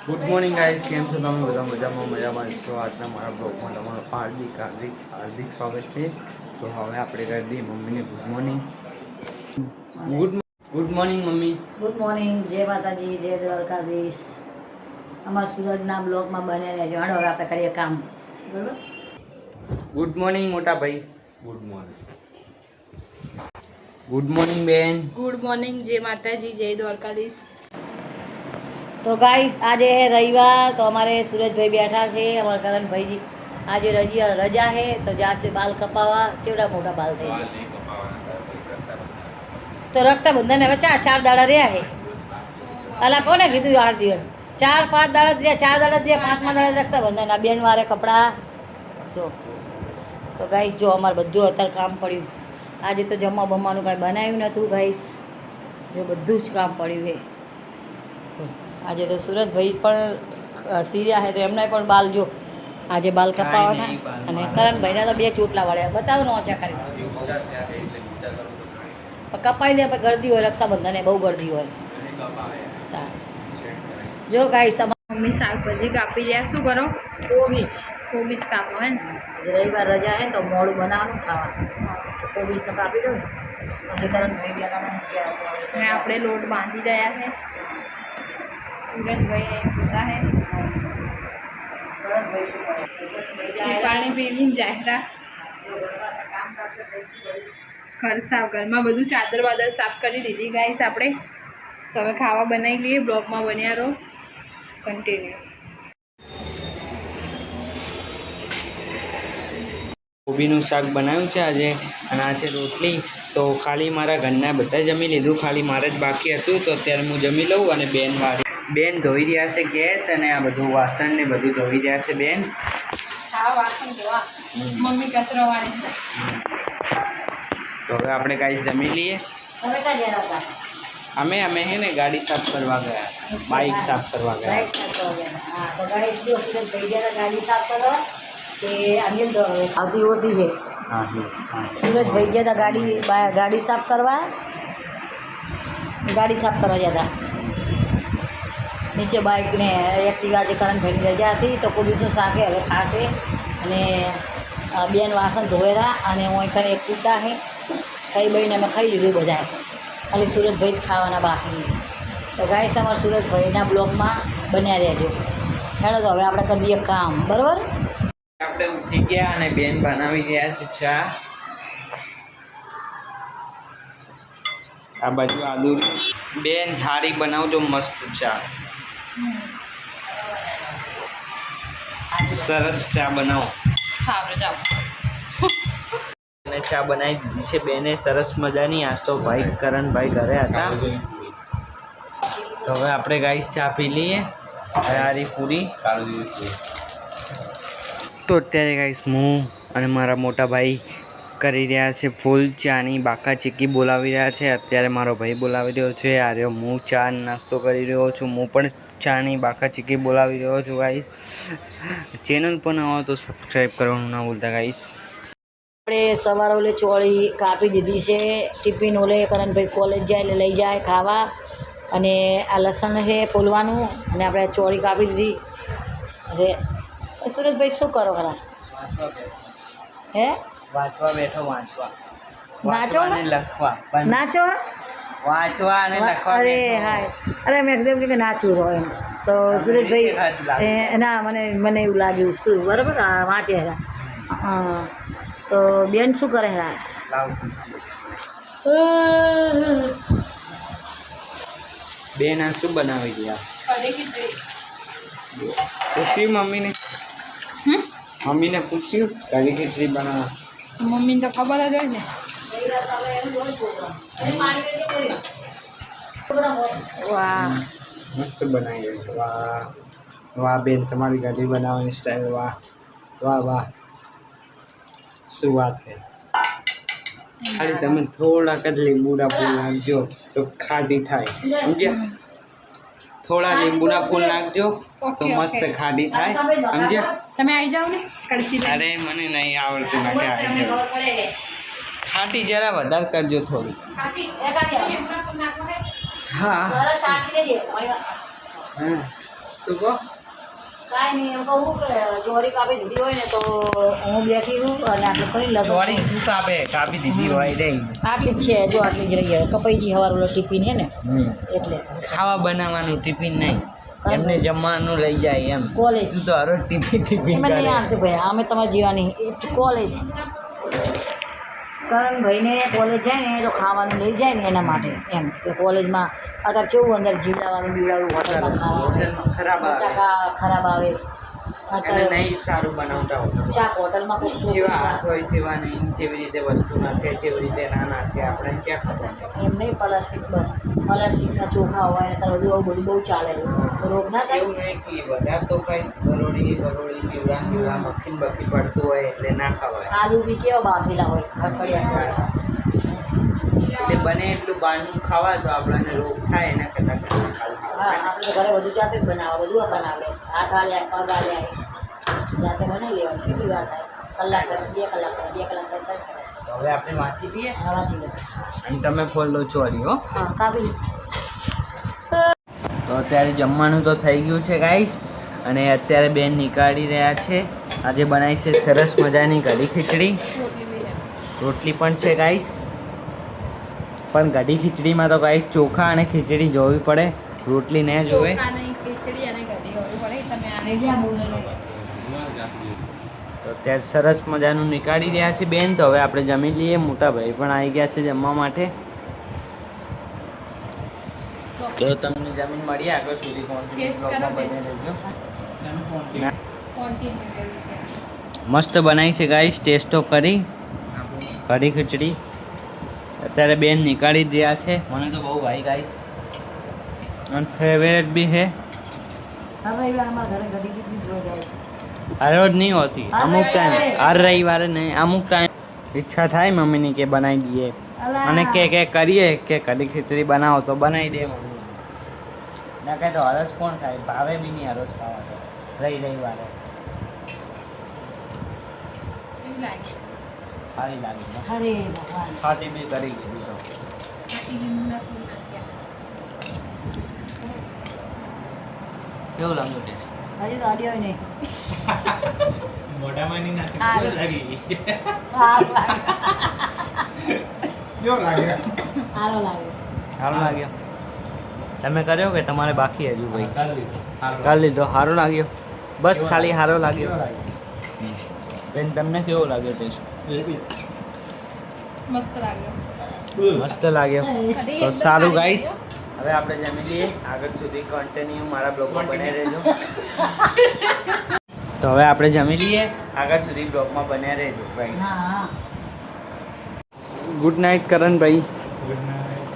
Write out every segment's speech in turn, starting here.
Good morning guys, કેમ છો તમે બધા? મજામાં છો? આજના મારા બ્લોગમાં તમારું હાર્દિક હાર્દિક હાર્દિક સ્વાગત છે. તો હવે આપણે કરી દઈએ મમ્મીને good morning. Good morning mummy. Good morning, જય માતાજી, જય દ્વારકાધીશ. અમારા સુરતના બ્લોગમાં બને રહેજો. હાલો હવે આપણે કરીએ કામ, બરાબર? ગુડ મોર્નિંગ મોટા ભાઈ. Good morning. ગુડ મોર્નિંગ બેન. ગુડ મોર્નિંગ, જય માતાજી, જય દ્વારકાધીશ. તો ગાઈસ, આજે હે રવિવાર, તો અમારે સુરજભાઈ બેઠા છે, અમારા કરણભાઈજી આજે રજા है तो जासे बाल कपावा चेवड़ा मोटा बाल थे तो रक्षाबंधन હવે ચાર દાડા રહ્યા હે અલા કોને કીધું 8 દિવસ 4-5 દાડા રહ્યા 4 દાડા રહ્યા 5મા દાડા રક્ષાબંધન આ બેન વારે કપડા જો તો ગાઈસ જો અમાર બધું અત્યારે કામ પડ્યું આજે તો જમવા બમવાનું કાંઈ બનાવ્યું નહોતું ગાઈસ જો બધું જ કામ પડ્યું હે આજે તો સુરજભાઈ પણ સીર્યા હે તો એમના પણ બાલ જો આજે બાલ કપાવાના અને કરણભાઈના તો 2 ચોટલા વાળ્યા બતાવો ને ઓછા કરી કપાઈ દે પછી ગરદી હોય રક્ષાબંધને બહુ ગરદી હોય જો ગાઈસ મમ્મી શાકભાજી કાપી રહ્યા. શું કરો? કોબીજ કાપો હે ને? રવિવાર રજા હે તો મોડું બનાવવાનું ખાવાનું તો કોબીજ તો કાપી દઉં એટલે કરણભાઈ ગયા ને આપણે લોટ બાંધી રહ્યા છે. સુરેશભાઈ પૂરા હે પાણી પીવીને જાહેરા ઘર સાફ ઘરમાં બધું ચાદર વાદર સાફ કરી દીધી ગાઈસ આપણે તો હવે ખાવા બનાવી લઈએ. બ્લોગમાં બન્યા રહો કન્ટિન્યુ. કોબીનું શાક બનાવ્યું છે આજે અને આ છે રોટલી. તો ખાલી મારા ઘરના બધા જમી લીધું, ખાલી મારે જ બાકી હતું તો અત્યારે હું જમી લઉં. અને બેન ધોઈ રહ્યા છે ગેસ અને આ બધું વાસણ ને બધું ધોઈ રહ્યા છે બેન. હા વાસણ ધોવા મમ્મી કચરો વાળે છે. તો હવે આપણે ગાઈસ જમી લઈએ. તમે ક્યાં ગયા હતા? અમે હે ને ગાડી સાફ કરવા ગયા, બાઇક સાફ કરવા ગયા. બાઇક સાફ કરવા ગયા. હા તો ગાઈસ જો સુરજભાઈ ગયા ગાડી સાફ કરવા કે અમે તો આવતી ઓછી છે. હા સુરજભાઈ ગયા હતા ગાડી સાફ કરવા ગયા હતા નીચે બાઇકને એક્ટિવા જે કરણભાઈની રજા હતી તો પોલીસનું શાકે હવે ખાશે અને બેન વાસણ ધોયેલા અને હું અહીં એક કૂટા છે ખાઈ બહીને અમે ખાઈ લીધું બધાએ ખાલી સુરજભાઈ જ ખાવાના બાકી. તો ગાઈસ અમારા સુરજભાઈના બ્લોગમાં બન્યા રહેજો. હેડો તો હવે આપણે કરી દઈએ કામ, બરાબર? આપણે ઉઠી ગયા અને બેન બનાવી રહ્યા છે ચા. આ બાજુ આદુ બેન હારી બનાવજો મસ્ત ચા, સરસ ચા બનાવો. સારું જાઓ. અને ચા બનાવી દીધી છે બેને સરસ મજાની. આજ તો ભાઈ કરણભાઈ ઘરે હતા તો હવે આપણે ગાઈસ ચા પી લઈએ. હારી પૂરી તો અત્યારે ગાઈસ હું અને મારા મોટા ભાઈ કરી રહ્યા છે ફૂલ ચાની બાકા ચીકી બોલાવી રહ્યા છે. અત્યારે મારો ભાઈ બોલાવી રહ્યો છે. આ રહ્યો હું ચા નાસ્તો કરી રહ્યો છું. હું પણ ચાની બાકા ચીકી બોલાવી રહ્યો છું ગાઈસ. ચેનલ પર ન હોય તો સબસ્ક્રાઈબ કરવાનું ના ભૂલતા ગાઈસ. આપણે સવારે ઓલે ચોળી કાપી દીધી છે ટિફિન ઓલે કરણભાઈ કોલેજ જાય એટલે લઈ જાય ખાવા અને આ લસણ છે ફોલવાનું અને આપણે ચોળી કાપી દીધી. હવે સુરેશભાઈ શું કરો ખરા? હે વાંચવા બેઠો, વાંચવા નાચો લખવા નાચો વાંચવા અને લખવા. અરે હાય અરે મેં એકદમ કે નાચું હોય એમ તો સુરેશભાઈ ના મને એવું લાગ્યું શું બરાબર વાંચે હા. તો બેન શું કરે હા? બેન આ શું બનાવી ગયા? કઢી ખીચડી. પૂછ્યું મમ્મીને પૂછ્યું કઢી ખીચડી બનાવવા? મમ્મીને તો ખબર જ હોય ને. વાહ મસ્ત બનાવી. વાહ વાહ બેન, તમારી કઢી બનાવવાની સ્ટાઈલ વાહ વાહ વાહ, શું વાત છે. ખાલી તમે થોડાક જ લીંબુના ફૂલ નાખજો તો ખાટી થાય, સમજ્યા? થોડા લીંબુના ફૂલ નાખજો તો મસ્ત ખાટી થાય, સમજ્યા? તમે આવી જાઓ ને કડછી. અરે મને નહીં આવડતું નાખે. આવી જાવ ખાટી જરા વધારે કરજો થોડી. હા હા શું કહો? કાંઈ નહીં, એમ કહું કે ચોરી કાપી દીધી હોય ને તો હું બેઠી છું અને આટલું કરી લઉં. સોરી શું કાપી દીધી હોય રે. આટલી જ છે, જો આટલી જ રહી. કપાઈજી હવાર ઓલો ટિફિન છે ને એટલે ખાવા બનાવવાનું ટિફિન નહીં, એમને જમવાનું લઈ જાય એમ. કોલેજ તું તો હરો ટિફિન એમ નહીં આવતી ભાઈ, અમે તમારે જીવાની કોલેજ. કરણભાઈને કોલેજ જાય ને તો ખાવાનું લઈ જાય ને એના માટે એમ કે કોલેજમાં અત્યારે કેવું અંદર જીવડાવાનું બીવડાવું હોટલમાં ખાવાનું ખરાબ આવે બટાકા ખરાબ આવે. અને અત્યારે નહીં સારું બનાવતા હોય. ચાક હોટલમાં કોઈ જેવા હાથ છોકરી હોય જેવા નહીં, જેવી રીતે વસ્તુ નાખે જેવી રીતે ના નાખે આપણે ક્યાં ખબર. એમ નહીં, પ્લાસ્ટિક બસ પ્લાસ્ટિકના ચોખા હોય ને ત્યારે બધું આવું બધું બહુ ચાલે રોગ ના થાય. એવું નહીં કે બધા તો કઈ બરોડી પીવડા મખીન બખી પડતું હોય એટલે ના ખવાય. આલુ બી કેવા બાફેલા હોય રસોડિયા. એટલે બને એટલું બહારનું ખાવા તો આપણને રોગ થાય એના કરતાં ઘરનું ખાવું હા, આપણે તો ઘરે બધું જાતે જ બનાવે, બધું બનાવે. હાથ હાલ્યા પગ હાલ્યા જાતે બનાવી લેવાનું. કેટલી વાર થાય? કલાક 2 કલાક 2 કલાક તો હવે આપણે વાંચી દઈએ હા વાંચી લે. અને તમે ખોલો ચોરી હો. હા કાપી તો અત્યારે જમવાનું તો થઈ ગયું છે ગાઈસ, અને અત્યારે બેન નીકાળી રહ્યા છે. આજે બનાવી છે સરસ મજાની કઢી ખીચડી, રોટલી પણ છે ગાઈસ. પણ કઢી ખીચડીમાં તો ગાઈસ ચોખા અને ખીચડી જોવી પડે, રોટલી ન જોવે. ખીચડી અને કઢી હોવી પડે. તમે આને તો અત્યારે સરસ મજાનું નીકાળી રહ્યા છે બેન. તો હવે આપણે જમી લઈએ. મોટા ભાઈ પણ આવી ગયા છે જમવા માટે. તો તમને જમીન મળીએ આગળ સુધી. ટેસ્ટ કરો, ટેસ્ટ. મસ્ત બનાવી છે ગાઈસ, ટેસ્ટો કરી કઢી ખીચડી. અત્યારે બેન નીકાળી જ રહ્યા છે. મને તો બહુ ભાઈ ગાઈસ, અને ફેવરેટ બી છે. હવે અમારા ઘરે ઘડી કેટલી જોઈ જાય. હર રોજ નહીં હોતી, અમુક ટાઈમ, હર રવિવારે નહીં, અમુક ટાઈમ ઈચ્છા થાય મમ્મીની કે બનાવી દઈએ, અને કે કરીએ કે કઢી ખીચડી બનાવો તો બનાવી દે મમ્મી. ના કહે તો હરજ કોણ ખાય? ભાવે બી નહીં હરજ ખાવા તો રવિવારે. સારી લાગે, અરે ભગવાન. ખાટી બી કરી દીધી તો. કેવું લાગ્યું ટેસ્ટ? હજી તો અડ્યો નહીં. મોઢામાં નહીં નાખે. હા. કેવું લાગી? સારું લાગે. કેવું લાગે? સારો લાગે. સારું લાગ્યો? તમે કર્યો કે તમારે બાકી હજુ ભાઈ? કરી લીધું. સારું. કરી લીધો. સારો લાગ્યો? બસ ખાલી સારો કેવું લાગ્યો. લાગ્યું? બેન તમને કેવો લાગ્યો ટેસ્ટ? મસ્ત લાગ્યો. મસ્ત લાગ્યો. તો સારું ગાઈસ, હવે આપણે જમી લઈએ. આગળ સુધી કન્ટિન્યુ મારા બ્લોગમાં બને રહેજો. તો હવે આપણે જમી લઈએ. આગળ સુધી બ્લોગમાં બને રહેજો ગાઈસ. હા ગુડ નાઇટ કરણભાઈ. Good night.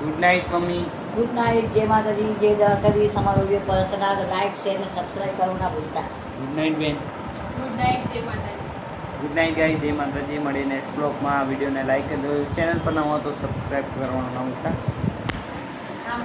Good night mummy. Good night. જય માતાજી, જય દ્વારકાધીશ. અમારો વિડીયો પસંદ આવે તો લાઈક શેર અને સબસ્ક્રાઈબ કરવું ના ભૂલતા. ગુડ નાઇટ બેન. Good night. જય માતાજી. Good night guys. જય માતાજી. મળીએ નેક્સ્ટ બ્લોગમાં. આ વિડીયોને લાઈક કરી દો. ચેનલ પર ન હો તો સબસ્ક્રાઈબ કરવાનું ના ભૂલતા. આમ